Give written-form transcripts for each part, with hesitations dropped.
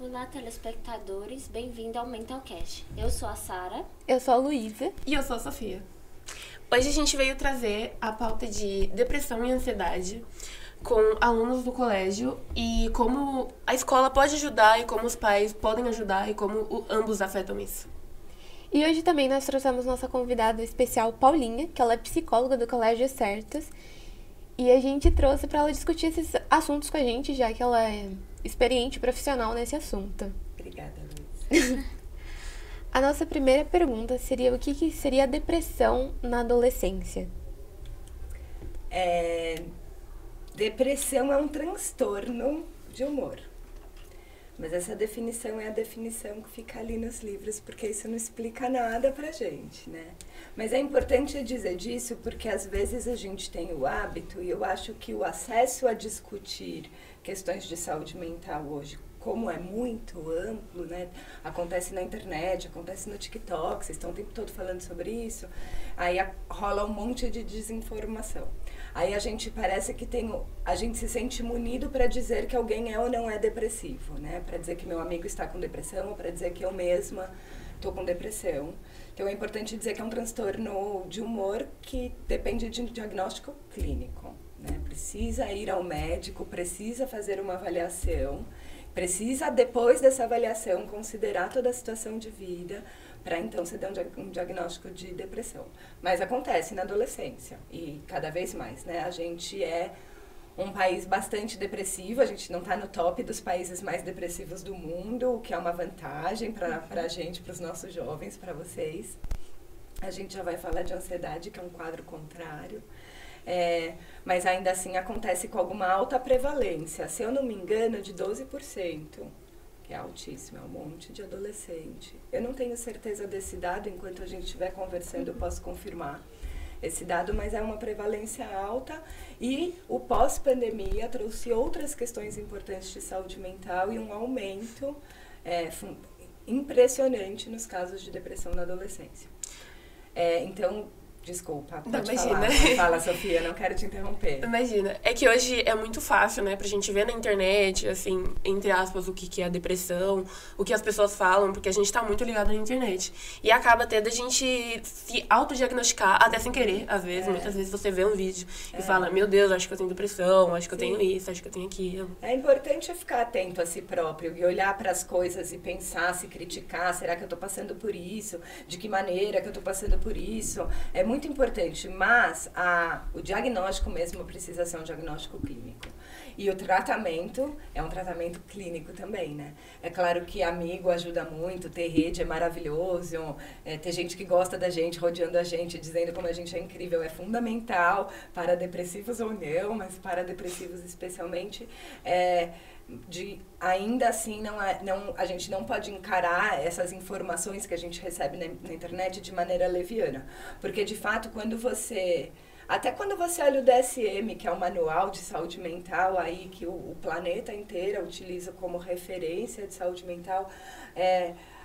Olá, telespectadores, bem-vindo ao Mentalcast. Eu sou a Sara. Eu sou a Luísa. E eu sou a Sofia. Hoje a gente veio trazer a pauta de depressão e ansiedade com alunos do colégio e como a escola pode ajudar e como os pais podem ajudar e como ambos afetam isso. E hoje também nós trouxemos nossa convidada especial, Paulinha, que ela é psicóloga do Colégio Certas. E a gente trouxe para ela discutir esses assuntos com a gente, já que ela é experiente profissional nesse assunto. Obrigada, Luísa. A nossa primeira pergunta seria o que seria a depressão na adolescência? Depressão é um transtorno de humor. Mas essa definição é a definição que fica ali nos livros, porque isso não explica nada pra gente, né? Mas é importante dizer disso porque às vezes a gente tem o hábito, e eu acho que o acesso a discutir questões de saúde mental hoje, como é muito amplo, né? Acontece na internet, acontece no TikTok, vocês estão o tempo todo falando sobre isso, aí rola um monte de desinformação. Aí a gente parece que a gente se sente munido para dizer que alguém é ou não é depressivo, né? Para dizer que meu amigo está com depressão, ou para dizer que eu mesma estou com depressão. Então é importante dizer que é um transtorno de humor que depende de um diagnóstico clínico, né? Precisa ir ao médico, precisa fazer uma avaliação, precisa, depois dessa avaliação, considerar toda a situação de vida para então se dar um diagnóstico de depressão. Mas acontece na adolescência e cada vez mais, né? A gente é um país bastante depressivo, a gente não está no top dos países mais depressivos do mundo, o que é uma vantagem para a gente, para os nossos jovens, para vocês. A gente já vai falar de ansiedade, que é um quadro contrário. Mas ainda assim acontece com alguma alta prevalência, se eu não me engano, de 12%, que é altíssimo, é um monte de adolescente. Eu não tenho certeza desse dado, enquanto a gente estiver conversando eu posso confirmar esse dado, mas é uma prevalência alta e o pós-pandemia trouxe outras questões importantes de saúde mental e um aumento impressionante nos casos de depressão na adolescência. Então, desculpa, pode falar. Fala, Sofia, não quero te interromper. Imagina. É que hoje é muito fácil, né, pra gente ver na internet, assim, entre aspas, o que é a depressão, o que as pessoas falam, porque a gente tá muito ligado na internet. E acaba até da gente se autodiagnosticar, até sem querer, às vezes. Muitas vezes você vê um vídeo e fala, meu Deus, acho que eu tenho depressão, acho que eu tenho isso, acho que eu tenho aquilo. É importante ficar atento a si próprio e olhar para as coisas e pensar, se criticar, será que eu tô passando por isso? De que maneira que eu tô passando por isso? É muito importante, mas o diagnóstico mesmo precisa ser um diagnóstico clínico. E o tratamento é um tratamento clínico também, né? É claro que amigo ajuda muito, ter rede é maravilhoso, ter gente que gosta da gente, rodeando a gente, dizendo como a gente é incrível, é fundamental para depressivos ou não, mas para depressivos especialmente, ainda assim a gente não pode encarar essas informações que a gente recebe na internet de maneira leviana, porque de fato até quando você olha o DSM, que é o Manual de Saúde Mental aí que o planeta inteiro utiliza como referência de saúde mental,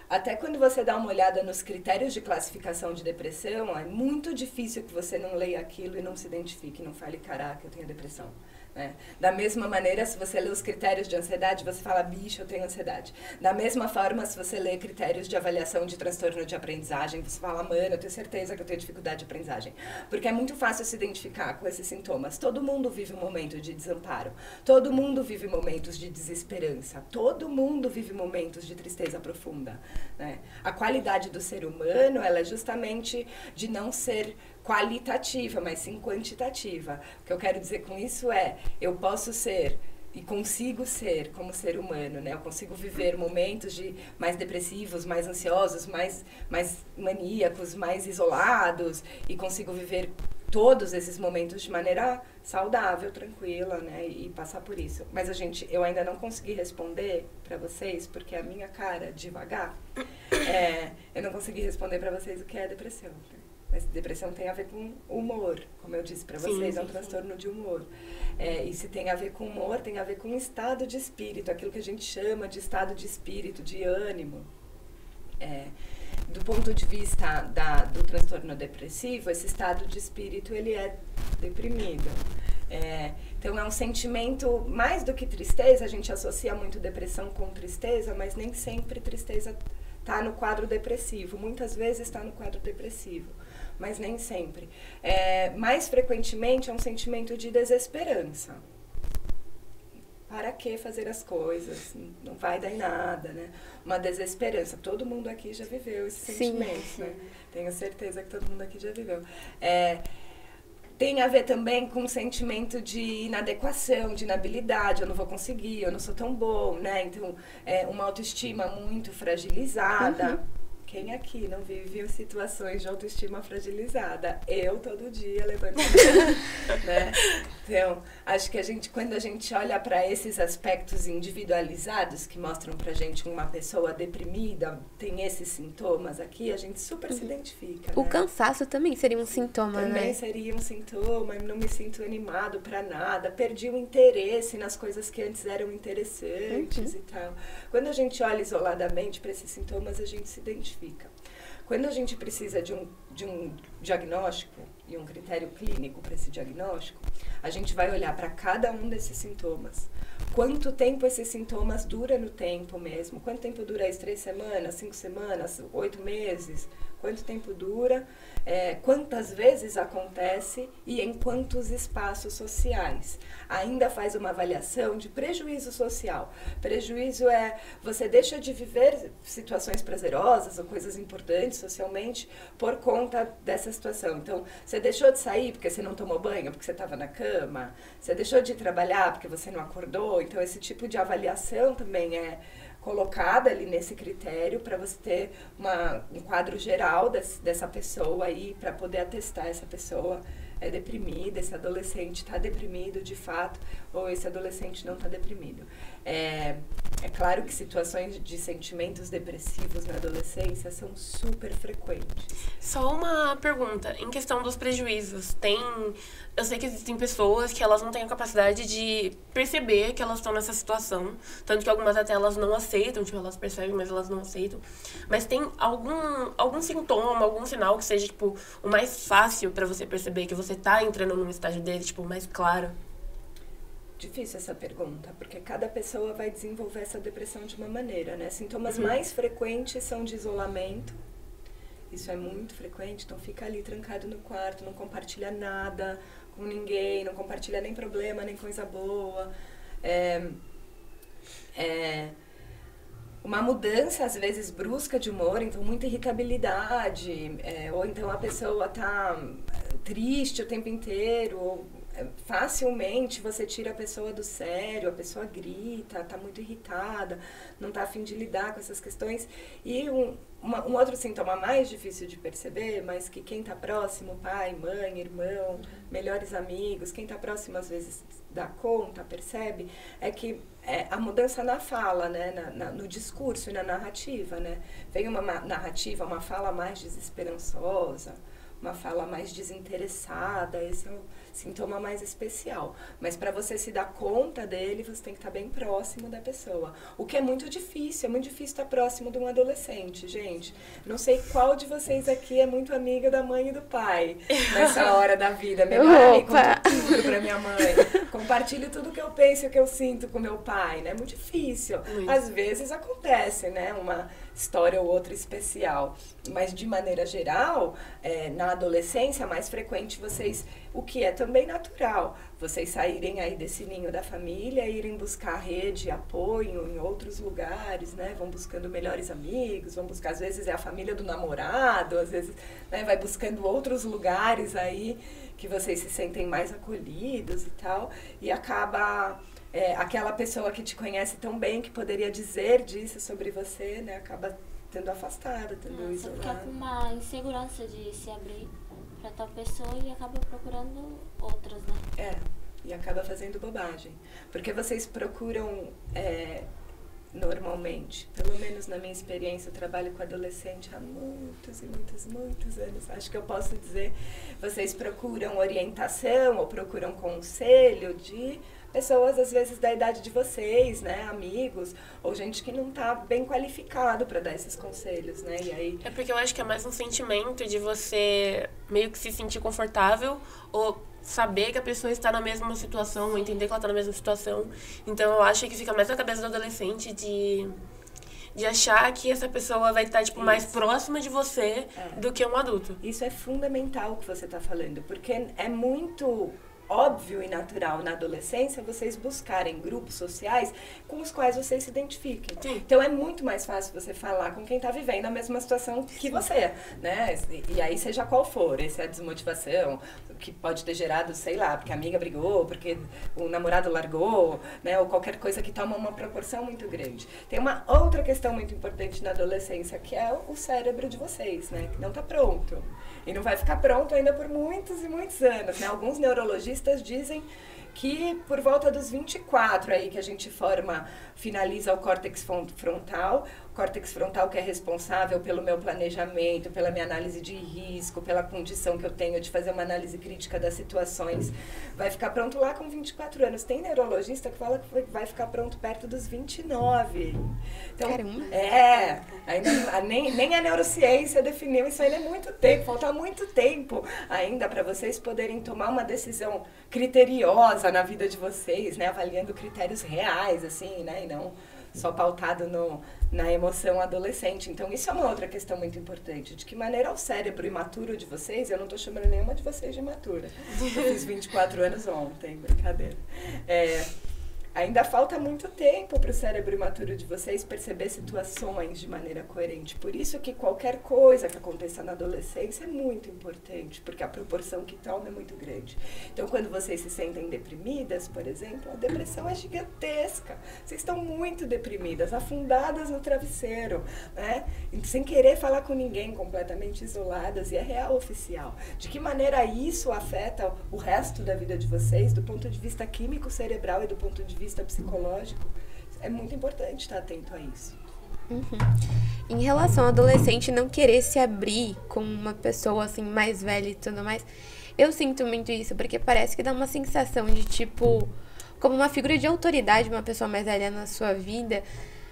até quando você dá uma olhada nos critérios de classificação de depressão, é muito difícil que você não leia aquilo e não se identifique, não fale, caraca, eu tenho depressão. Né? Da mesma maneira, se você lê os critérios de ansiedade, você fala, bicho, eu tenho ansiedade. Da mesma forma, se você lê critérios de avaliação de transtorno de aprendizagem, você fala, mano, eu tenho certeza que eu tenho dificuldade de aprendizagem. Porque é muito fácil se identificar com esses sintomas. Todo mundo vive um momento de desamparo. Todo mundo vive momentos de desesperança. Todo mundo vive momentos de tristeza profunda. Né? A qualidade do ser humano, ela é justamente de não ser qualitativa, mas sim quantitativa. O que eu quero dizer com isso eu posso ser e consigo ser como ser humano, né? Eu consigo viver momentos mais depressivos, mais ansiosos, mais maníacos, mais isolados e consigo viver todos esses momentos de maneira saudável, tranquila, né? E passar por isso. Mas eu ainda não consegui responder para vocês, porque a minha cara, devagar, eu não consegui responder para vocês o que é depressão. Né? Mas depressão tem a ver com humor, como eu disse para vocês, é um transtorno de humor. E se tem a ver com humor, tem a ver com estado de espírito, aquilo que a gente chama de estado de espírito, de ânimo. Do ponto de vista do transtorno depressivo, esse estado de espírito ele é deprimido. Então é um sentimento, mais do que tristeza, a gente associa muito depressão com tristeza, mas nem sempre tristeza está no quadro depressivo. Muitas vezes está no quadro depressivo, mas nem sempre. Mais frequentemente é um sentimento de desesperança. Para que fazer as coisas? Não vai dar em nada, né? Uma desesperança. Todo mundo aqui já viveu esse sentimento, né? Tenho certeza que todo mundo aqui já viveu. Tem a ver também com um sentimento de inadequação, de inabilidade. Eu não vou conseguir, eu não sou tão bom, né? Então, uma autoestima muito fragilizada. Quem aqui não vive situações de autoestima fragilizada? Eu, todo dia, levanto né? Então, acho que quando a gente olha para esses aspectos individualizados que mostram pra gente uma pessoa deprimida, tem esses sintomas aqui, a gente super se identifica. O né? cansaço também seria um sintoma, né? Também seria um sintoma, não me sinto animado para nada, perdi o interesse nas coisas que antes eram interessantes e tal. Quando a gente olha isoladamente para esses sintomas, a gente se identifica. Quando a gente precisa de um diagnóstico e um critério clínico para esse diagnóstico, a gente vai olhar para cada um desses sintomas. Quanto tempo esses sintomas duram no tempo mesmo? Quanto tempo dura isso? 3 semanas, 5 semanas, 8 meses? Quanto tempo dura? Quantas vezes acontece e em quantos espaços sociais? Ainda faz uma avaliação de prejuízo social. Prejuízo você deixa de viver situações prazerosas ou coisas importantes socialmente por conta dessa situação. Então, você deixou de sair porque você não tomou banho, porque você estava na cama. Você deixou de trabalhar porque você não acordou. Então, esse tipo de avaliação também é colocada ali nesse critério para você ter um quadro geral dessa pessoa aí, para poder atestar essa pessoa é deprimida, esse adolescente está deprimido de fato, ou esse adolescente não está deprimido. É claro que situações de sentimentos depressivos na adolescência são super frequentes. Só uma pergunta, em questão dos prejuízos, eu sei que existem pessoas que elas não têm a capacidade de perceber que elas estão nessa situação, tanto que algumas até elas não aceitam, tipo, elas percebem, mas elas não aceitam. Mas tem algum sintoma, algum sinal que seja, tipo, o mais fácil pra você perceber que você tá entrando num estágio dele, tipo, mais claro? Difícil essa pergunta, porque cada pessoa vai desenvolver essa depressão de uma maneira, né? Sintomas mais frequentes são de isolamento. Isso é muito frequente, então fica ali trancado no quarto, não compartilha nada com ninguém, não compartilha nem problema, nem coisa boa. Uma mudança, às vezes, brusca de humor, então muita irritabilidade, ou então a pessoa tá triste o tempo inteiro, ou facilmente você tira a pessoa do sério, a pessoa grita, tá muito irritada, não tá a fim de lidar com essas questões. E um outro sintoma mais difícil de perceber, mas que quem tá próximo, pai, mãe, irmão, melhores amigos, quem tá próximo às vezes dá conta, percebe, é que a mudança na fala, né, no discurso e na narrativa, né? Vem uma narrativa, uma fala mais desesperançosa, uma fala mais desinteressada, esse é o sintoma mais especial. Mas para você se dar conta dele, você tem que estar bem próximo da pessoa. O que é muito difícil estar próximo de um adolescente, gente. Não sei qual de vocês aqui é muito amiga da mãe e do pai nessa hora da vida. Minha mãe conta tudo pra minha mãe. Compartilho tudo que eu penso e o que eu sinto com meu pai, né? É muito difícil. Às vezes acontece, né? Uma história ou outra especial. Mas, de maneira geral, na adolescência, é mais frequente o que é também natural, vocês saírem aí desse ninho da família, irem buscar rede, apoio em outros lugares, né? Vão buscando melhores amigos, vão buscar, às vezes é a família do namorado, às vezes, né, vai buscando outros lugares aí que vocês se sentem mais acolhidos e tal, e acaba aquela pessoa que te conhece tão bem, que poderia dizer disso sobre você, né? Acaba tendo afastada, tendo isolada. Você fica com uma insegurança de se abrir para tal pessoa e acaba procurando outras, né? E acaba fazendo bobagem. Porque vocês procuram, normalmente, pelo menos na minha experiência, eu trabalho com adolescente há muitos e muitos, muitos anos. Acho que eu posso dizer, vocês procuram orientação ou procuram conselho de pessoas, às vezes, da idade de vocês, né? Amigos, ou gente que não está bem qualificado para dar esses conselhos, né? E aí... É porque eu acho que é mais um sentimento de você meio que se sentir confortável ou saber que a pessoa está na mesma situação, ou entender que ela está na mesma situação. Então, eu acho que fica mais na cabeça do adolescente de achar que essa pessoa vai estar, tipo, mais próxima de você do que um adulto. Isso é fundamental o que você está falando, porque é muito óbvio e natural na adolescência vocês buscarem grupos sociais com os quais vocês se identifiquem. Sim. Então é muito mais fácil você falar com quem está vivendo a mesma situação que você, né? E aí seja qual for, essa é a desmotivação, que pode ter gerado, sei lá, porque a amiga brigou, porque o namorado largou, né? Ou qualquer coisa que toma uma proporção muito grande. Tem uma outra questão muito importante na adolescência, que é o cérebro de vocês, né? Que não está pronto. E não vai ficar pronto ainda por muitos e muitos anos, né? Alguns neurologistas dizem que por volta dos 24 aí que a gente finaliza o córtex frontal, o córtex frontal que é responsável pelo meu planejamento, pela minha análise de risco, pela condição que eu tenho de fazer uma análise crítica das situações, vai ficar pronto lá com 24 anos. Tem neurologista que fala que vai ficar pronto perto dos 29. Então, caramba! Ainda, nem a neurociência definiu isso, ainda é muito tempo, falta muito tempo ainda para vocês poderem tomar uma decisão criteriosa na vida de vocês, né, avaliando critérios reais, assim, né, e não só pautado na emoção adolescente. Então, isso é uma outra questão muito importante. De que maneira o cérebro imaturo de vocês, eu não estou chamando nenhuma de vocês de imatura. Eu fiz 24 anos ontem, brincadeira. Ainda falta muito tempo para o cérebro imaturo de vocês perceber situações de maneira coerente. Por isso que qualquer coisa que aconteça na adolescência é muito importante, porque a proporção que toma é muito grande. Então, quando vocês se sentem deprimidas, por exemplo, a depressão é gigantesca. Vocês estão muito deprimidas, afundadas no travesseiro, né? Sem querer falar com ninguém, completamente isoladas, e é real oficial. De que maneira isso afeta o resto da vida de vocês, do ponto de vista químico cerebral e do ponto de vista psicológico, é muito importante estar atento a isso. Uhum. Em relação ao adolescente não querer se abrir com uma pessoa assim mais velha e tudo mais, eu sinto muito isso, porque parece que dá uma sensação de tipo, como uma figura de autoridade, uma pessoa mais velha na sua vida,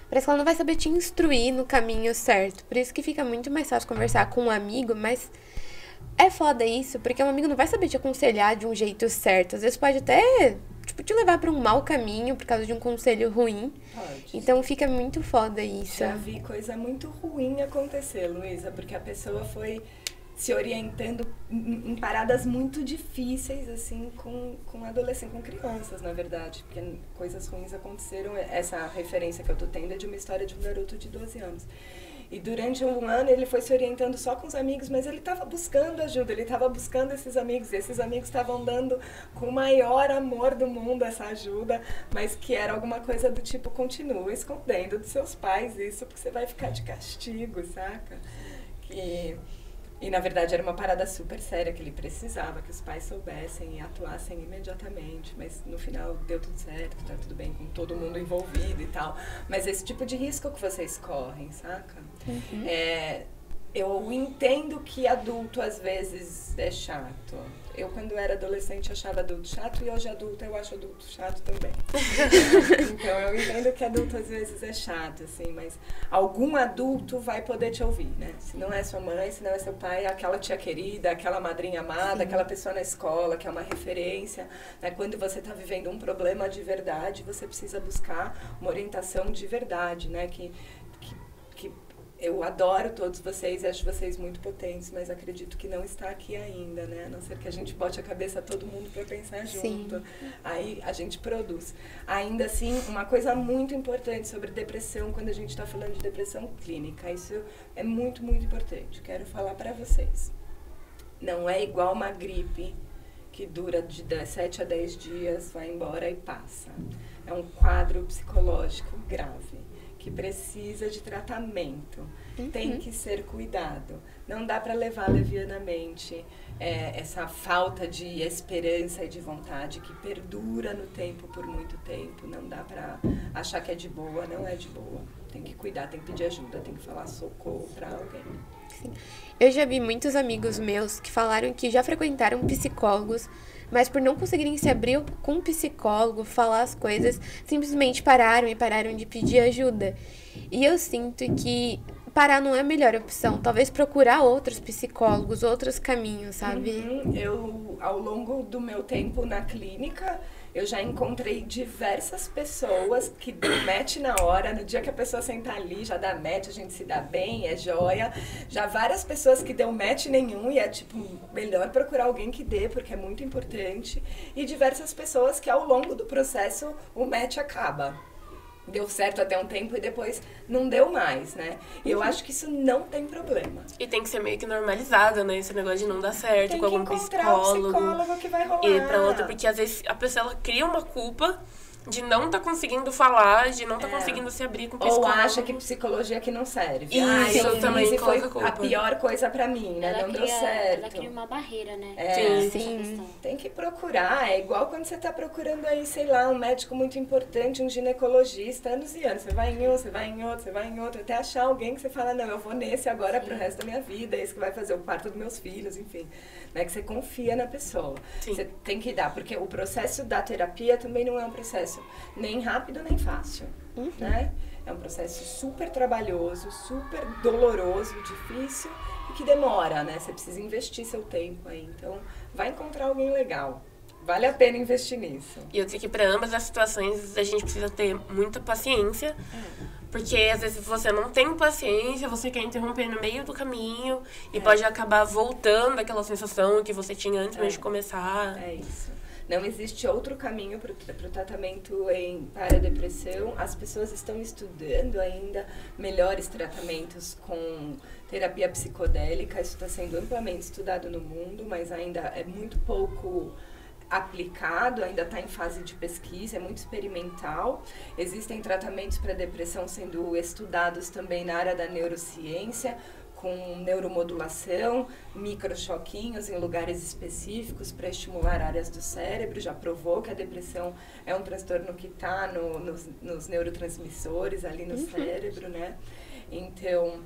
parece que ela não vai saber te instruir no caminho certo. Por isso que fica muito mais fácil conversar com um amigo, mas é foda isso, porque um amigo não vai saber te aconselhar de um jeito certo. Às vezes pode até te levar para um mau caminho por causa de um conselho ruim. Pode. Então fica muito foda isso. Já vi coisa muito ruim acontecer, Luísa, porque a pessoa foi se orientando em paradas muito difíceis, assim, com adolescentes, com crianças, na verdade. Porque coisas ruins aconteceram. Essa referência que eu tô tendo é de uma história de um garoto de 12 anos. E durante um ano ele foi se orientando só com os amigos, mas ele estava buscando ajuda, ele estava buscando esses amigos, e esses amigos estavam dando com o maior amor do mundo essa ajuda, mas que era alguma coisa do tipo, continua escondendo dos seus pais isso, porque você vai ficar de castigo, saca? E na verdade era uma parada super séria que ele precisava, que os pais soubessem e atuassem imediatamente, mas no final deu tudo certo, tá tudo bem com todo mundo envolvido e tal. Mas esse tipo de risco que vocês correm, saca? Uhum. Eu entendo que adulto às vezes é chato. Eu, quando era adolescente, achava adulto chato, e hoje adulto eu acho adulto chato também. Então eu entendo que adulto às vezes é chato, assim, mas algum adulto vai poder te ouvir, né? Se não é sua mãe, se não é seu pai, aquela tia querida, aquela madrinha amada, sim, aquela pessoa na escola que é uma referência, né? Quando você está vivendo um problema de verdade, você precisa buscar uma orientação de verdade, né? Que eu adoro todos vocês e acho vocês muito potentes, mas acredito que não está aqui ainda, né? A não ser que a gente bote a cabeça todo mundo para pensar junto. Sim. Aí a gente produz. Ainda assim, uma coisa muito importante sobre depressão, quando a gente está falando de depressão clínica, isso é muito, muito importante. Quero falar para vocês. Não é igual uma gripe que dura de 7 a 10 dias, vai embora e passa. É um quadro psicológico grave, que precisa de tratamento, tem que ser cuidado. Não dá para levar levianamente essa falta de esperança e de vontade que perdura no tempo por muito tempo. Não dá para achar que é de boa, não é de boa. Tem que cuidar, tem que pedir ajuda, tem que falar socorro para alguém. Sim. Eu já vi muitos amigos meus que falaram que já frequentaram psicólogos, mas por não conseguirem se abrir com um psicólogo, falar as coisas, simplesmente pararam de pedir ajuda. E eu sinto que parar não é a melhor opção. Talvez procurar outros psicólogos, outros caminhos, sabe? Eu, ao longo do meu tempo na clínica, eu já encontrei diversas pessoas que dão match na hora. No dia que a pessoa sentar ali, já dá match, a gente se dá bem, é joia. Já várias pessoas que dão match nenhum e é, tipo, melhor procurar alguém que dê, porque é muito importante. E diversas pessoas que, ao longo do processo, o match acaba. Deu certo até um tempo e depois não deu mais, né? E eu acho que isso não tem problema. E tem que ser meio que normalizado, né? Esse negócio de não dar certo Tem com algum que encontrar o psicólogo que vai rolar. E pra outra, porque às vezes a pessoa ela cria uma culpa de não tá conseguindo falar, de não tá conseguindo se abrir com o psicólogo. Ou acha que psicologia que não serve. Isso, eu também foi coloco a culpa. A pior coisa pra mim, né? Não deu certo. Ela cria uma barreira, né? Sim. Tem que procurar. É igual quando você tá procurando aí, sei lá, um médico muito importante, um ginecologista, anos e anos. Você vai em um, você vai em outro, você vai em outro, até achar alguém que você fala, não, eu vou nesse agora pro resto da minha vida, esse que vai fazer o parto dos meus filhos, enfim. Né? Que você confia na pessoa. Sim. Você tem que dar, porque o processo da terapia também não é um processo nem rápido, nem fácil, né? É um processo super trabalhoso, super doloroso, difícil e que demora, né? Você precisa investir seu tempo aí. Então, vai encontrar alguém legal. Vale a pena investir nisso. E eu sei que para ambas as situações a gente precisa ter muita paciência. Porque às vezes você não tem paciência, você quer interromper no meio do caminho e pode acabar voltando àquela sensação que você tinha antes mesmo de começar. É isso. Não existe outro caminho para o tratamento para a depressão. As pessoas estão estudando ainda melhores tratamentos com terapia psicodélica. Isso está sendo amplamente estudado no mundo, mas ainda é muito pouco aplicado, ainda está em fase de pesquisa, é muito experimental. Existem tratamentos para depressão sendo estudados também na área da neurociência, com neuromodulação, microchoquinhos em lugares específicos para estimular áreas do cérebro. Já provou que a depressão é um transtorno que está nos neurotransmissores ali no cérebro, né? Então,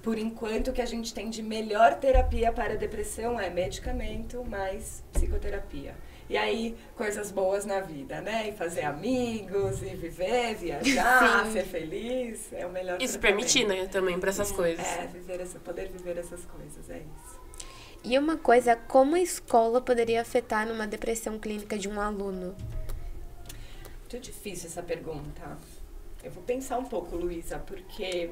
por enquanto, o que a gente tem de melhor terapia para a depressão é medicamento mais psicoterapia. E aí, coisas boas na vida, né? E fazer amigos, e viver, viajar, ser feliz, é o melhor E se tratamento. permitir, né, também para essas coisas. Poder viver essas coisas, é isso. E uma coisa, como a escola poderia afetar numa depressão clínica de um aluno? Muito difícil essa pergunta. Eu vou pensar um pouco, Luísa, porque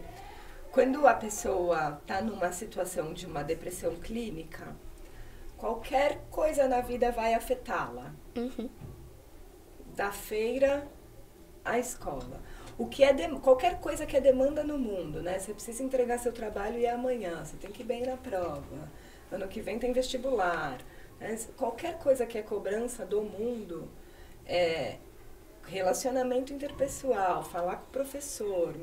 quando a pessoa está numa situação de uma depressão clínica, qualquer coisa na vida vai afetá-la. Da feira à escola. O que é qualquer coisa que é demanda no mundo, né? Você precisa entregar seu trabalho e é amanhã. Você tem que ir bem na prova. Ano que vem tem vestibular. Né? Qualquer coisa que é cobrança do mundo, relacionamento interpessoal, falar com o professor,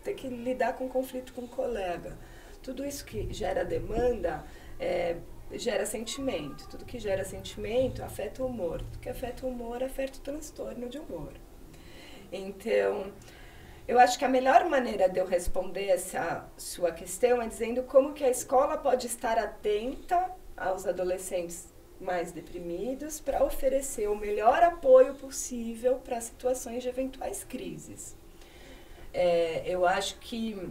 ter que lidar com conflito com o colega. Tudo isso que gera demanda, gera sentimento. Tudo que gera sentimento afeta o humor. Tudo que afeta o humor afeta o transtorno de humor. Então, eu acho que a melhor maneira de eu responder essa sua questão é dizendo como que a escola pode estar atenta aos adolescentes mais deprimidos para oferecer o melhor apoio possível para situações de eventuais crises. Eu acho que,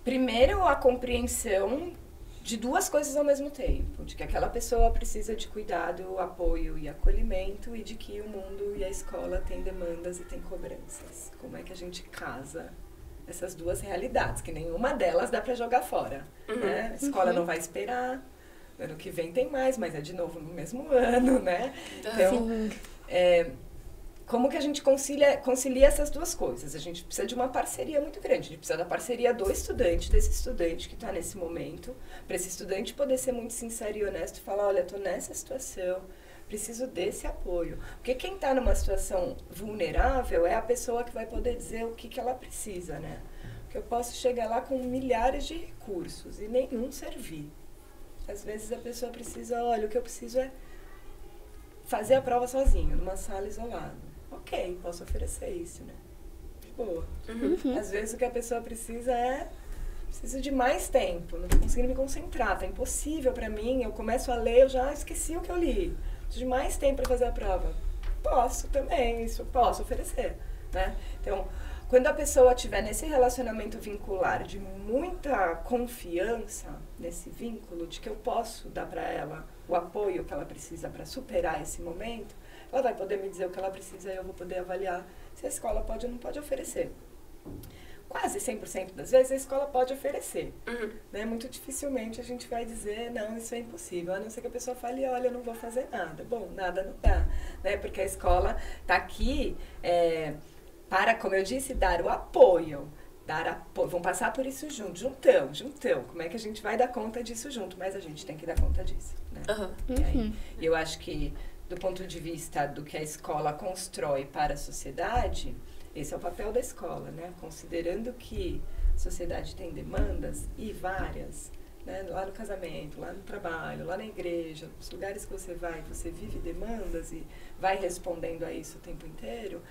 primeiro, a compreensão de duas coisas ao mesmo tempo, de que aquela pessoa precisa de cuidado, apoio e acolhimento, e de que o mundo e a escola têm demandas e têm cobranças. Como é que a gente casa essas duas realidades, que nenhuma delas dá para jogar fora, né? A escola não vai esperar, ano que vem tem mais, mas é de novo no mesmo ano, né? Então, como que a gente concilia essas duas coisas? A gente precisa de uma parceria muito grande. A gente precisa da parceria do estudante, desse estudante que está nesse momento, para esse estudante poder ser muito sincero e honesto e falar, olha, estou nessa situação, preciso desse apoio. Porque quem está numa situação vulnerável é a pessoa que vai poder dizer o que ela precisa, né? Porque eu posso chegar lá com milhares de recursos e nenhum servir. Às vezes a pessoa precisa, olha, o que eu preciso é fazer a prova sozinho, numa sala isolada. Ok, posso oferecer isso, né? De boa. Às vezes o que a pessoa precisa preciso de mais tempo, não tô conseguindo me concentrar, tá impossível pra mim, eu começo a ler, eu já esqueci o que eu li. Preciso de mais tempo pra fazer a prova. Posso também, isso eu posso oferecer, né? Então, quando a pessoa estiver nesse relacionamento vincular de muita confiança, nesse vínculo, de que eu posso dar para ela o apoio que ela precisa para superar esse momento, ela vai poder me dizer o que ela precisa e eu vou poder avaliar se a escola pode ou não pode oferecer. Quase 100% das vezes a escola pode oferecer. Né? Muito dificilmente a gente vai dizer, não, isso é impossível. A não ser que a pessoa fale, olha, eu não vou fazer nada. Bom, nada não dá. Né? Porque a escola está aqui para, como eu disse, dar o apoio. Vão passar por isso junto. Juntão. Como é que a gente vai dar conta disso junto? Mas a gente tem que dar conta disso. Né? E aí, eu acho que, do ponto de vista do que a escola constrói para a sociedade... Esse é o papel da escola, né? Considerando que a sociedade tem demandas, e várias, né? Lá no casamento, lá no trabalho, lá na igreja, nos lugares que você vai, você vive demandas e vai respondendo a isso o tempo inteiro,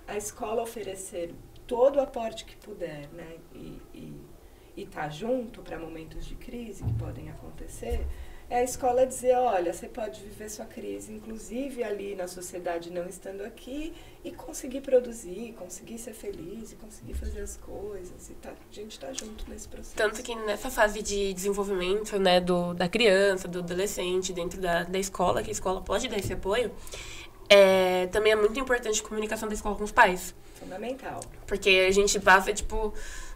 a escola oferecer todo o aporte que puder, né? E tá junto para momentos de crise que podem acontecer, é a escola dizer, olha, você pode viver sua crise, inclusive ali na sociedade não estando aqui, e conseguir produzir, conseguir ser feliz, e conseguir fazer as coisas, e a gente tá junto nesse processo. Tanto que nessa fase de desenvolvimento, né, da criança, do adolescente, dentro da escola, que a escola pode dar esse apoio, também é muito importante a comunicação da escola com os pais. Fundamental. Porque a gente passa,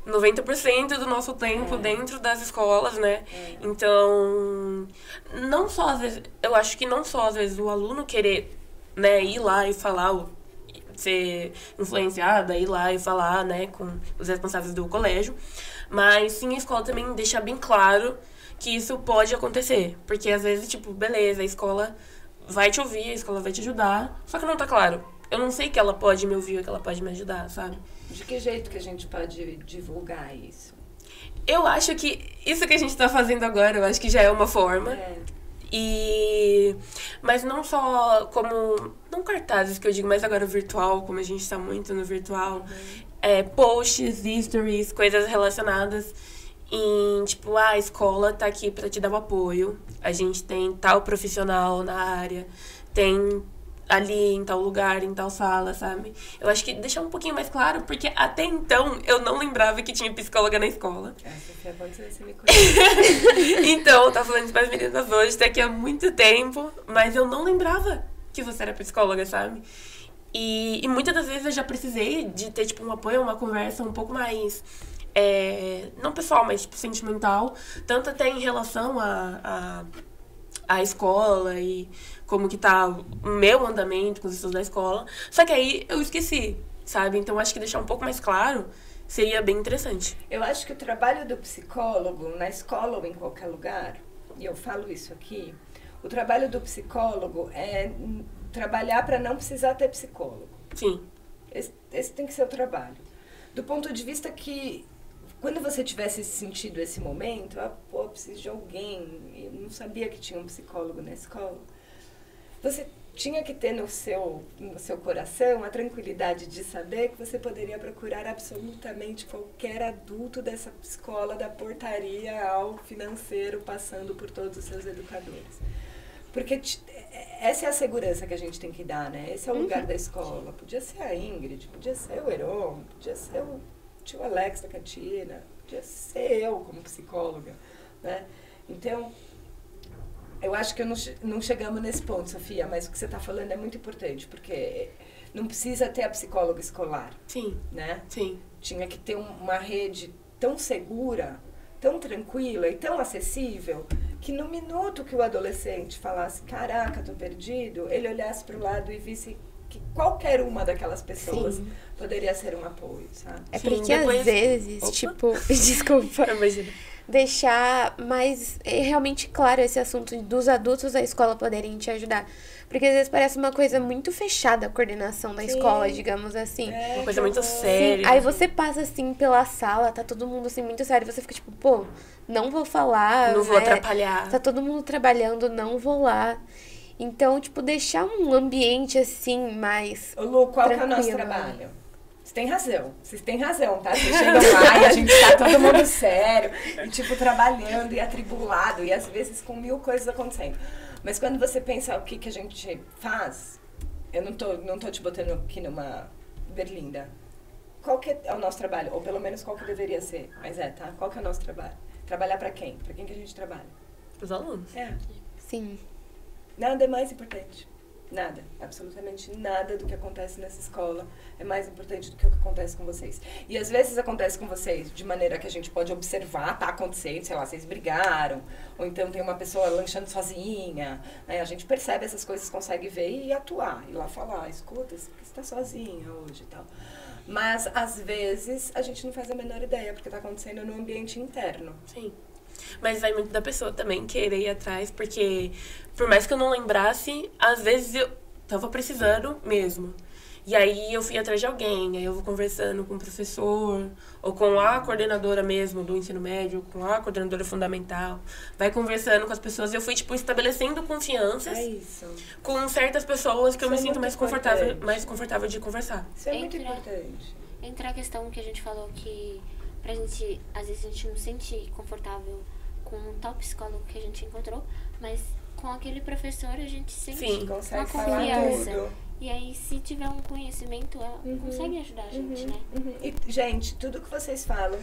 90% do nosso tempo dentro das escolas, né? Então, não só às vezes, eu acho que não só às vezes o aluno querer, né, ir lá e falar, ser influenciada, ir lá e falar, né, com os responsáveis do colégio, mas sim a escola também deixar bem claro que isso pode acontecer. Porque às vezes, beleza, a escola vai te ouvir, a escola vai te ajudar, só que não tá claro. Eu não sei que ela pode me ouvir ou que ela pode me ajudar, sabe? De que jeito que a gente pode divulgar isso? Eu acho que isso que a gente tá fazendo agora, eu acho que já é uma forma. Mas não só como... Não cartazes que eu digo, mas agora virtual, como a gente tá muito no virtual. Posts, stories, coisas relacionadas em, a escola tá aqui pra te dar o apoio. A gente tem tal profissional na área, tem... ali em tal lugar, em tal sala, sabe? Eu acho que deixar um pouquinho mais claro, porque até então eu não lembrava que tinha psicóloga na escola. Sofia, pode ser, você me conhece. Então, eu tava falando isso para as meninas hoje, daqui a muito tempo, mas eu não lembrava que você era psicóloga, sabe? E muitas das vezes eu já precisei de ter, um apoio, uma conversa um pouco mais... não pessoal, mas, sentimental. Tanto até em relação a escola e como que tá o meu andamento com os estudos da escola. Só que aí eu esqueci, sabe? Então acho que deixar um pouco mais claro seria bem interessante. Eu acho que o trabalho do psicólogo, na escola ou em qualquer lugar, e eu falo isso aqui, o trabalho do psicólogo é trabalhar para não precisar ter psicólogo. Sim. Esse tem que ser o trabalho. Do ponto de vista que quando você tivesse sentido esse momento, preciso de alguém, eu não sabia que tinha um psicólogo na escola, você tinha que ter no seu coração a tranquilidade de saber que você poderia procurar absolutamente qualquer adulto dessa escola, da portaria ao financeiro, passando por todos os seus educadores. Porque essa é a segurança que a gente tem que dar, né? Esse é o lugar da escola. Podia ser a Ingrid, podia ser o Heron, podia ser o tio Alex da cantina, podia ser eu como psicóloga, né? Então, eu acho que não chegamos nesse ponto, Sofia, mas o que você está falando é muito importante, porque não precisa ter a psicóloga escolar. Sim. Né? Sim. Tinha que ter uma rede tão segura, tão tranquila e tão acessível, que no minuto que o adolescente falasse, caraca, tô perdido, ele olhasse para o lado e visse que qualquer uma daquelas pessoas poderia ser um apoio, sabe? É porque às vezes, desculpa, imagina. Deixar mais realmente claro esse assunto dos adultos da escola poderem te ajudar. Porque às vezes parece uma coisa muito fechada a coordenação da escola, digamos assim. Uma coisa muito séria. Aí você passa assim pela sala, tá todo mundo assim muito sério, você fica não vou falar. Não vou atrapalhar. Tá todo mundo trabalhando, não vou lá. Então, deixar um ambiente assim mais. Ô Lu, qual que é o nosso trabalho? Vocês têm razão, tá? Vocês chegam lá e a gente tá todo mundo sério, e trabalhando e atribulado, e às vezes com 1000 coisas acontecendo. Mas quando você pensa o que a gente faz, eu não tô te botando aqui numa berlinda. qual que é o nosso trabalho? Ou pelo menos qual que deveria ser? Mas tá? Qual que é o nosso trabalho? Trabalhar para quem? Para quem que a gente trabalha? Os alunos. Sim. Nada é mais importante. Nada, absolutamente nada do que acontece nessa escola é mais importante do que o que acontece com vocês. E às vezes acontece com vocês de maneira que a gente pode observar, tá acontecendo, sei lá, vocês brigaram, ou então tem uma pessoa lanchando sozinha, né? A gente percebe essas coisas, consegue ver e atuar, ir lá falar, escuta, você está sozinha hoje e tal. Mas às vezes a gente não faz a menor ideia, porque está acontecendo no ambiente interno. Sim. Mas vai muito da pessoa também querer ir atrás, porque por mais que eu não lembrasse, às vezes eu tava precisando mesmo. E aí eu fui atrás de alguém, aí eu vou conversando com o professor, ou com a coordenadora mesmo do ensino médio, com a coordenadora fundamental. Vai conversando com as pessoas e eu fui, tipo, estabelecendo confianças com certas pessoas que eu me sinto mais confortável de conversar. Isso é muito importante. Entra a questão que a gente falou que pra gente, às vezes a gente não se sente confortável com um tal psicólogo que a gente encontrou, mas com aquele professor a gente sente uma confiança. E aí, se tiver um conhecimento, ela consegue ajudar a gente, né? E, gente, tudo que vocês falam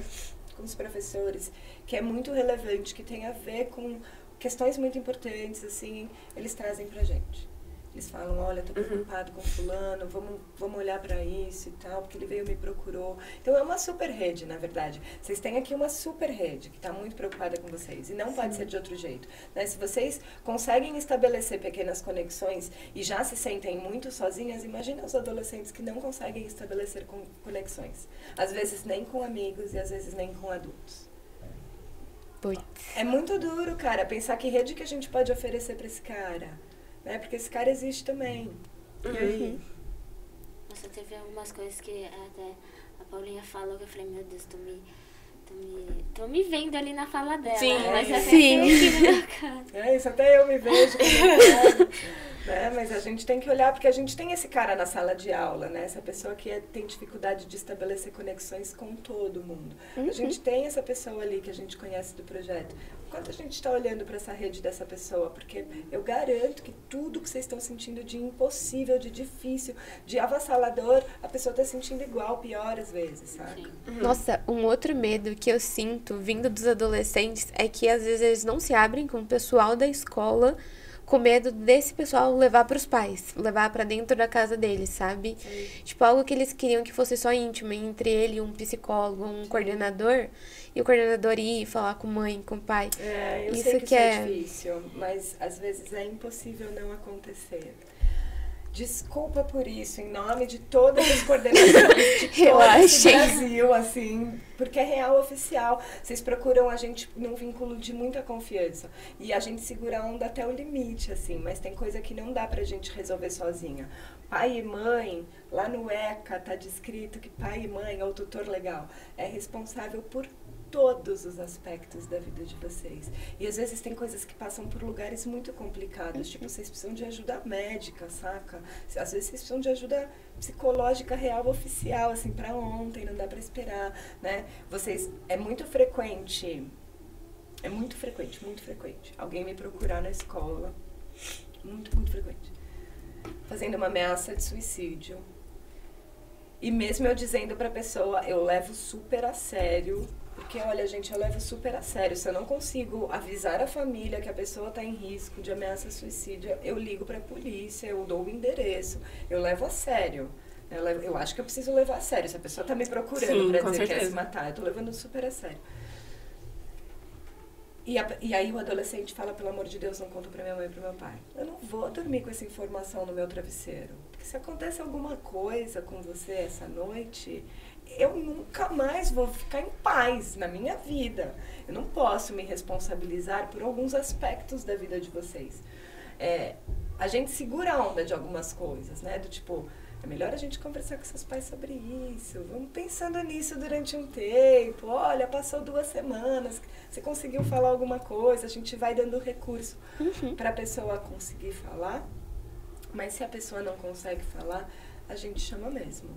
com os professores, que é muito relevante, que tem a ver com questões muito importantes, assim, eles trazem pra gente. Eles falam, olha, tô preocupado com fulano, vamos olhar pra isso e tal, porque ele veio e me procurou. Então, é uma super rede, na verdade. Vocês têm aqui uma super rede que tá muito preocupada com vocês. E não pode ser de outro jeito, né? Se vocês conseguem estabelecer pequenas conexões e já se sentem muito sozinhas, imagina os adolescentes que não conseguem estabelecer conexões. Às vezes nem com amigos e às vezes nem com adultos. É muito duro, cara, pensar que rede que a gente pode oferecer pra esse cara. Né? Porque esse cara existe também. E aí? Nossa, teve algumas coisas que até a Paulinha falou que eu falei, meu Deus, tô me vendo ali na fala dela. Sim, mas isso até eu me vejo. Né? Mas a gente tem que olhar, porque a gente tem esse cara na sala de aula, né? Essa pessoa que tem dificuldade de estabelecer conexões com todo mundo. A gente tem essa pessoa ali que a gente conhece do projeto. Quanto a gente está olhando para essa rede dessa pessoa? Porque eu garanto que tudo que vocês estão sentindo de impossível, de difícil, de avassalador, a pessoa está sentindo igual, pior às vezes, sabe? Nossa, um outro medo que eu sinto vindo dos adolescentes é que às vezes eles não se abrem com o pessoal da escola, com medo desse pessoal levar pros pais, levar pra dentro da casa deles, sabe? Tipo, algo que eles queriam que fosse só íntimo, entre ele e um psicólogo, um coordenador, e o coordenador ir falar com mãe, com pai. Eu sei que isso é difícil, mas às vezes é impossível não acontecer. Desculpa por isso, em nome de todas as coordenações de todo esse Brasil, assim, porque é real oficial. Vocês procuram a gente num vínculo de muita confiança. E a gente segura a onda até o limite, assim, mas tem coisa que não dá pra gente resolver sozinha. Pai e mãe, lá no ECA tá descrito que pai e mãe, ou tutor legal, é responsável por todos os aspectos da vida de vocês. E às vezes tem coisas que passam por lugares muito complicados, tipo, vocês precisam de ajuda médica, saca? Às vezes vocês precisam de ajuda psicológica real, oficial, assim, pra ontem, não dá pra esperar, né? Vocês, é muito frequente, muito frequente, alguém me procurar na escola, muito frequente, fazendo uma ameaça de suicídio. E mesmo eu dizendo pra pessoa, eu levo super a sério. Porque, olha, gente, eu levo super a sério. Se eu não consigo avisar a família que a pessoa está em risco de ameaça suicídio, eu ligo para a polícia, eu dou o endereço, eu levo a sério. Eu acho que eu preciso levar a sério. Se a pessoa está me procurando para dizer que quer se matar, eu estou levando super a sério. E aí o adolescente fala, pelo amor de Deus, não conta pra minha mãe e pro meu pai. Eu não vou dormir com essa informação no meu travesseiro. Porque se acontece alguma coisa com você essa noite, eu nunca mais vou ficar em paz na minha vida. Eu não posso me responsabilizar por alguns aspectos da vida de vocês. A gente segura a onda de algumas coisas, né? Do tipo, é melhor a gente conversar com seus pais sobre isso. Vamos pensando nisso durante um tempo. Olha, passou 2 semanas, você conseguiu falar alguma coisa, a gente vai dando recurso para a pessoa conseguir falar. Mas se a pessoa não consegue falar, a gente chama mesmo.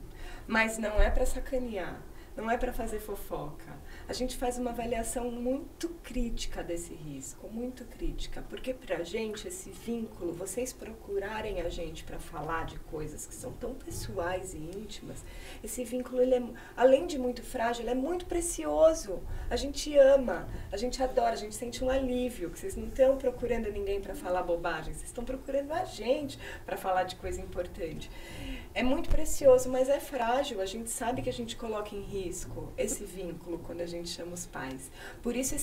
Mas não é para sacanear. não é para fazer fofoca. A gente faz uma avaliação muito crítica desse risco, muito crítica, porque pra gente esse vínculo, vocês procurarem a gente para falar de coisas que são tão pessoais e íntimas, esse vínculo, ele é, além de muito frágil, ele é muito precioso. A gente ama, a gente adora, a gente sente um alívio, que vocês não estão procurando ninguém para falar bobagem, vocês estão procurando a gente para falar de coisa importante. É muito precioso, mas é frágil. A gente sabe que a gente coloca em risco esse vínculo quando a gente chama os pais. Por isso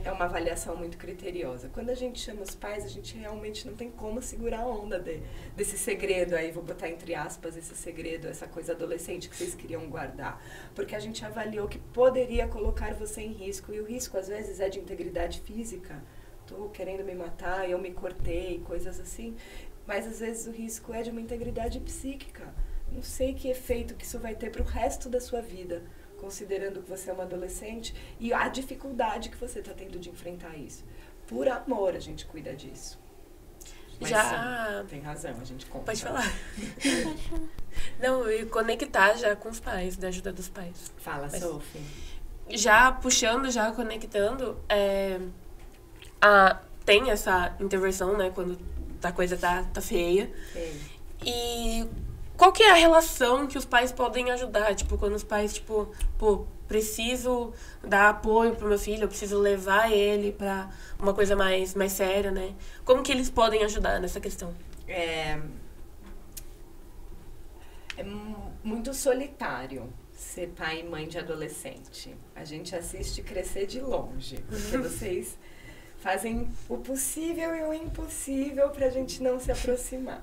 é uma avaliação muito criteriosa. Quando a gente chama os pais, a gente realmente não tem como segurar a onda desse segredo aí, vou botar entre aspas esse segredo, essa coisa adolescente que vocês queriam guardar. Porque a gente avaliou que poderia colocar você em risco, e o risco às vezes é de integridade física. Tô querendo me matar, eu me cortei, coisas assim. Mas às vezes o risco é de uma integridade psíquica. Não sei que efeito que isso vai ter para o resto da sua vida, considerando que você é uma adolescente e a dificuldade que você está tendo de enfrentar isso. Por amor a gente cuida disso. Mas já sim, tem razão, a gente conta. Pode falar. Não, e conectar já com os pais, da ajuda dos pais. Fala, Sophie. Já puxando, já conectando, tem essa intervenção, né, quando a coisa tá feia. Sim. E qual que é a relação que os pais podem ajudar? Tipo, quando os pais, tipo, preciso dar apoio pro meu filho, eu preciso levar ele pra uma coisa mais séria, né? Como que eles podem ajudar nessa questão? É muito solitário ser pai e mãe de adolescente. A gente assiste crescer de longe, porque vocês fazem o possível e o impossível pra gente não se aproximar.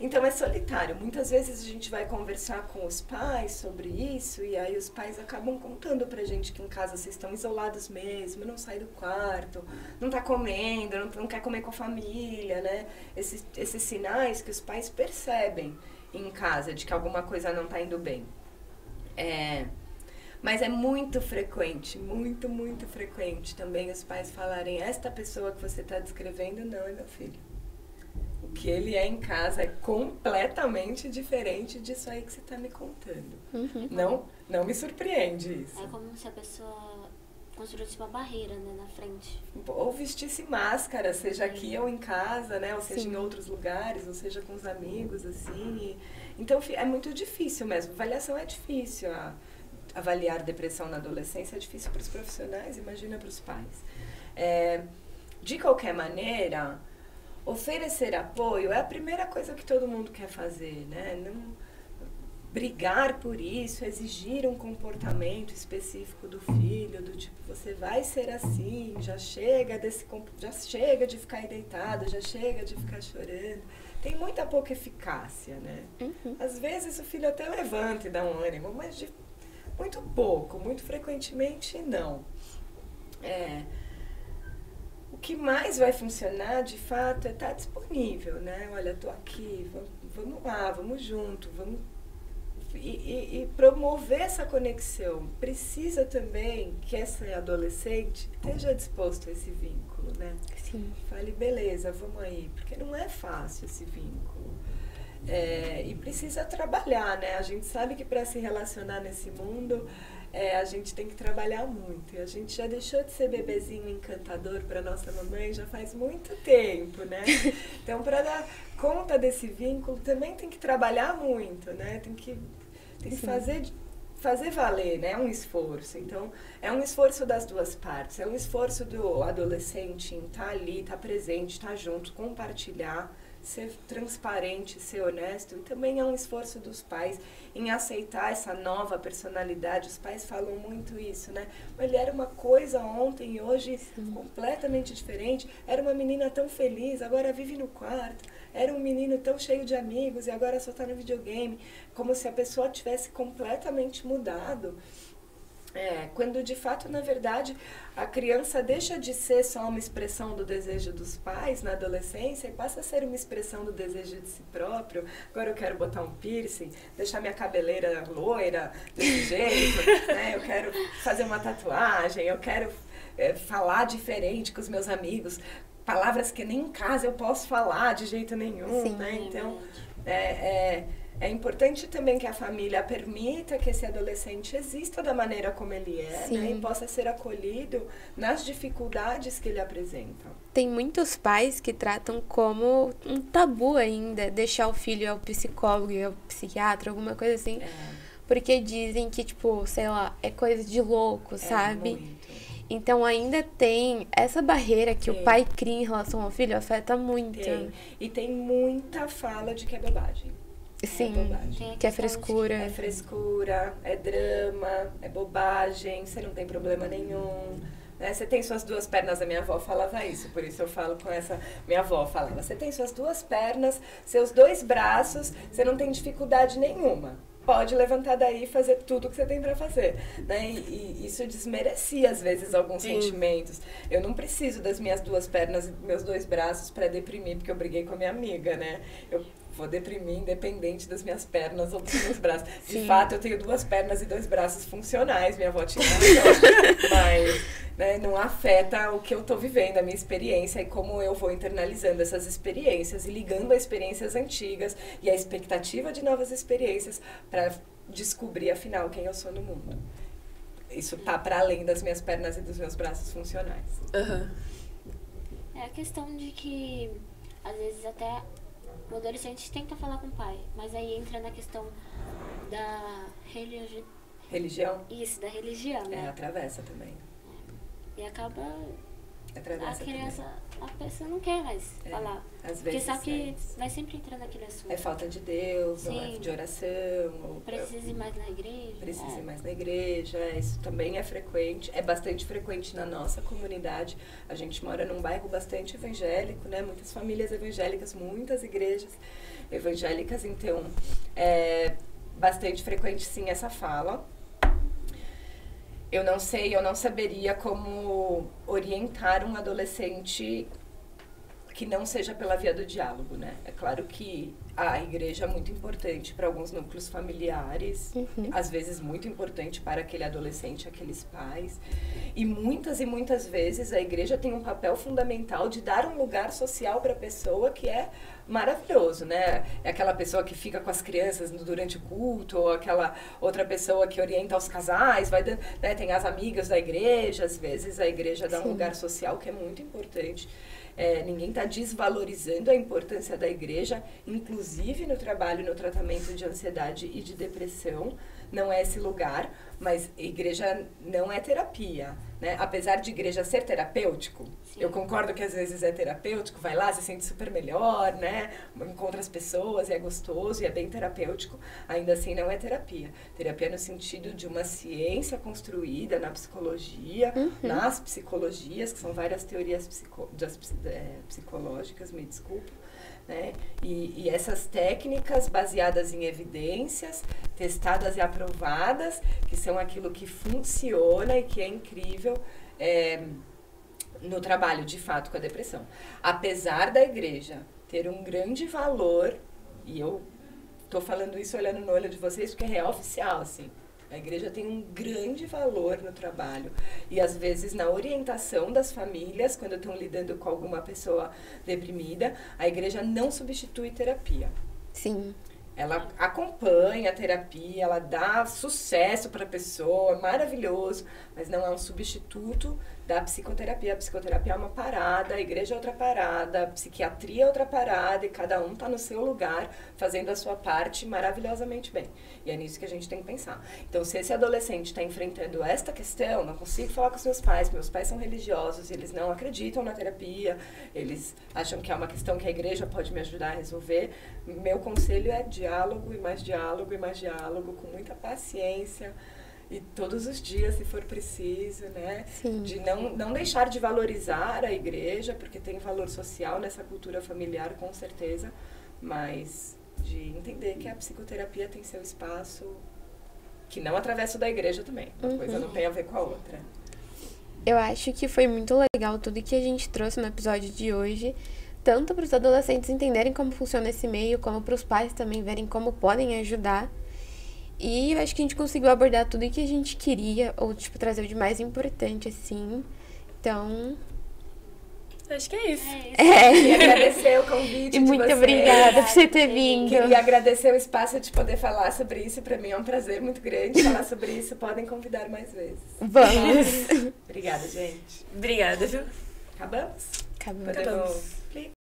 Então é solitário. Muitas vezes a gente vai conversar com os pais sobre isso e aí os pais acabam contando pra gente que em casa vocês estão isolados mesmo, não sai do quarto, não tá comendo, não quer comer com a família, né? Esses sinais que os pais percebem em casa de que alguma coisa não tá indo bem. Mas é muito frequente, muito, muito frequente também os pais falarem: esta pessoa que você está descrevendo não é meu filho. O que ele é em casa é completamente diferente disso aí que você está me contando. Uhum. Não me surpreende isso. É como se a pessoa construísse uma barreira, né, na frente. Ou vestisse máscara, seja aqui ou em casa, né? Ou seja em outros lugares, ou seja com os amigos, assim. Então é muito difícil mesmo. Avaliação é difícil. Avaliar depressão na adolescência é difícil para os profissionais, imagina para os pais. De qualquer maneira, oferecer apoio é a primeira coisa que todo mundo quer fazer, né? Não brigar por isso, exigir um comportamento específico do filho, do tipo, você vai ser assim, já chega de ficar aí deitado, já chega de ficar chorando. Tem muita pouca eficácia, né? Uhum. Às vezes o filho até levanta e dá um ânimo, mas muito pouco, muito frequentemente não. O que mais vai funcionar, de fato, é estar disponível, né? Olha, estou aqui, vamos lá, vamos junto, vamos... E promover essa conexão. Precisa também que essa adolescente esteja disposto a esse vínculo, né? Sim. Fale, beleza, vamos aí, porque não é fácil esse vínculo. E precisa trabalhar, né? A gente sabe que para se relacionar nesse mundo, a gente tem que trabalhar muito. E a gente já deixou de ser bebezinho encantador para nossa mamãe já faz muito tempo, né? Então, para dar conta desse vínculo, também tem que trabalhar muito, né? Tem que fazer valer, né? É um esforço. Então, é um esforço das duas partes. É um esforço do adolescente em estar ali, estar presente, estar junto, compartilhar, ser transparente, ser honesto. E também é um esforço dos pais em aceitar essa nova personalidade. Os pais falam muito isso, né? Ele era uma coisa ontem e hoje completamente diferente. Era uma menina tão feliz, agora vive no quarto. Era um menino tão cheio de amigos e agora só está no videogame. Como se a pessoa tivesse completamente mudado. Quando de fato, na verdade, a criança deixa de ser só uma expressão do desejo dos pais na adolescência e passa a ser uma expressão do desejo de si próprio. Agora eu quero botar um piercing, deixar minha cabeleira loira desse jeito, né? Eu quero fazer uma tatuagem, eu quero falar diferente com os meus amigos, palavras que nem em casa eu posso falar de jeito nenhum, né? Então, É importante também que a família permita que esse adolescente exista da maneira como ele é, né? E possa ser acolhido nas dificuldades que ele apresenta. Tem muitos pais que tratam como um tabu ainda deixar o filho ao psicólogo e ao psiquiatra, alguma coisa assim. Porque dizem que, tipo, sei lá, é coisa de louco, sabe? Muito. Então ainda tem essa barreira que o pai cria em relação ao filho, afeta muito. E tem muita fala de que é bobagem. Sim, que é frescura. É frescura, é drama, é bobagem, você não tem problema nenhum. Né? Você tem suas duas pernas, a minha avó falava isso, por isso eu falo com essa... Minha avó falava, você tem suas duas pernas, seus dois braços, você não tem dificuldade nenhuma. Pode levantar daí e fazer tudo que você tem pra fazer, né? E isso desmerecia, às vezes, alguns sentimentos. Eu não preciso das minhas duas pernas e meus dois braços pra deprimir, porque eu briguei com a minha amiga, né? Eu vou deprimir independente das minhas pernas ou dos meus braços. De fato, eu tenho duas pernas e dois braços funcionais, minha avó tinha razão, mas... Né, não afeta o que eu estou vivendo, a minha experiência e como eu vou internalizando essas experiências e ligando a experiências antigas e a expectativa de novas experiências para descobrir, afinal, quem eu sou no mundo. Isso tá para além das minhas pernas e dos meus braços funcionais. É a questão de que, às vezes, até o adolescente tenta falar com o pai, mas aí entra na questão da religião. Isso, da religião, né? Atravessa também. E acaba Atravessa a criança, a pessoa não quer mais falar. Às vezes porque sabe que vai sempre entrar naquele assunto. É falta de Deus, não é de oração. Ou precisa ir mais na igreja. Precisa ir mais na igreja, isso também é frequente. É bastante frequente na nossa comunidade. A gente mora num bairro bastante evangélico, né? Muitas famílias evangélicas, muitas igrejas evangélicas. Então, é bastante frequente, sim, essa fala. Eu não saberia como orientar um adolescente que não seja pela via do diálogo, né? É claro que a igreja é muito importante para alguns núcleos familiares, às vezes muito importante para aquele adolescente, aqueles pais. E muitas vezes a igreja tem um papel fundamental de dar um lugar social para a pessoa que é maravilhoso, né? É aquela pessoa que fica com as crianças durante o culto, ou aquela outra pessoa que orienta os casais, né? Tem as amigas da igreja, às vezes a igreja dá um lugar social que é muito importante. Ninguém está desvalorizando a importância da igreja, inclusive no trabalho, no tratamento de ansiedade e de depressão. Não é esse lugar, mas igreja não é terapia, né? Apesar de igreja ser terapêutico, eu concordo que às vezes é terapêutico, vai lá, se sente super melhor, né? Encontra as pessoas e é gostoso e é bem terapêutico, ainda assim não é terapia. Terapia no sentido de uma ciência construída na psicologia, nas psicologias, que são várias teorias psicológicas, me desculpa. Né? E essas técnicas baseadas em evidências, testadas e aprovadas, que são aquilo que funciona e que é incrível no trabalho, de fato, com a depressão. Apesar da igreja ter um grande valor, e eu estou falando isso olhando no olho de vocês, porque é real oficial, assim. A igreja tem um grande valor no trabalho e, às vezes, na orientação das famílias, quando estão lidando com alguma pessoa deprimida, a igreja não substitui terapia. Sim. Ela acompanha a terapia, ela dá sucesso para a pessoa, maravilhoso, mas não é um substituto da psicoterapia. A psicoterapia é uma parada, a igreja é outra parada, a psiquiatria é outra parada e cada um está no seu lugar fazendo a sua parte maravilhosamente bem. E é nisso que a gente tem que pensar. Então, se esse adolescente está enfrentando esta questão, não consigo falar com os meus pais são religiosos, eles não acreditam na terapia, eles acham que é uma questão que a igreja pode me ajudar a resolver, meu conselho é diálogo e mais diálogo e mais diálogo, com muita paciência, e todos os dias, se for preciso, né? Sim. De não deixar de valorizar a igreja, porque tem valor social nessa cultura familiar, com certeza, mas de entender que a psicoterapia tem seu espaço, que não atravessa o da igreja também. Uma coisa não tem a ver com a outra. Eu acho que foi muito legal tudo que a gente trouxe no episódio de hoje, tanto para os adolescentes entenderem como funciona esse meio, como para os pais também verem como podem ajudar. E eu acho que a gente conseguiu abordar tudo o que a gente queria, ou, trazer o de mais importante, assim. Então, Acho que é isso. Queria agradecer o convite. E muito obrigada por você ter vindo. Queria agradecer o espaço de poder falar sobre isso. Pra mim é um prazer muito grande falar sobre isso. Podem convidar mais vezes. Vamos. Obrigada, gente. Obrigada, viu? Acabamos? Acabamos. Podemos...